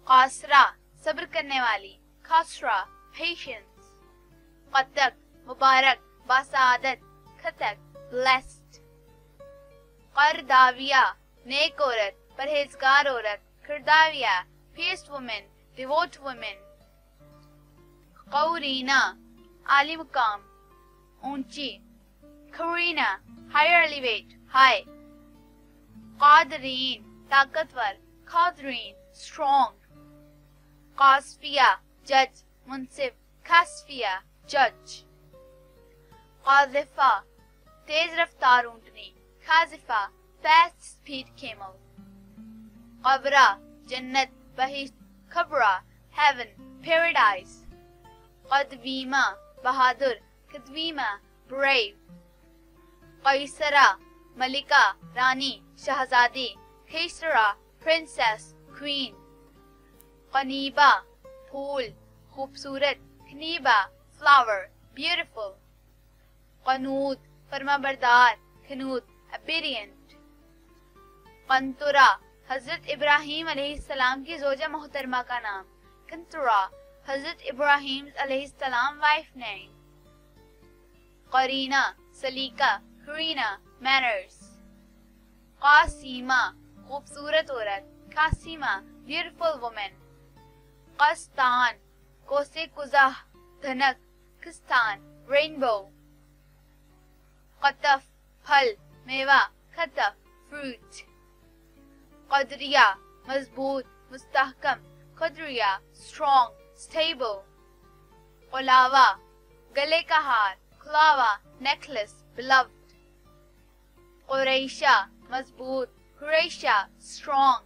قاصرہ صبر کرنے والی، خسرہ پیشنس، قطق مبارک باسعادت، خطق blessed، قرداویہ نیک عورت پرہیزگار عورت، کرداویہ chaste woman devout woman، قورینہ عالی مقام اونچی، قرینہ higher elevate high، قادرین طاقتور، قادرین strong، قاصفیہ جج منصف، قاصفیہ جج، قاذفہ تیز رفتار اونٹنی، قاذفہ fast speed camel، قبرہ جنت بہشت، خبرہ heaven paradise، قدویمہ بہادر، قدویمہ brave، قیصرہ ملکہ رانی شہزادی، قیصرہ princess queen، قنیبہ پھول خوبصورت، قنیبہ flower beautiful، قنوت فرما بردار، قنوت obedient، قنطرہ حضرت ابراہیم علیہ السلام کی زوجہ محترمہ کا نام، قنطرہ حضرت ابراہیم علیہ السلام وائف نیم، قرینہ سلیقہ، قرینہ manners، قاسیمہ خوبصورت عورت، قاسیمہ beautiful woman، قسطان کوسے قزح دھنک، قسطان rainbow، قطف پھل میوہ، قطف fruit، قدریہ مضبوط مستحکم، قدریہ strong stable، قلاوہ گلے کا ہار، قلاوہ necklace beloved، قریشہ مضبوط، قریشہ strong،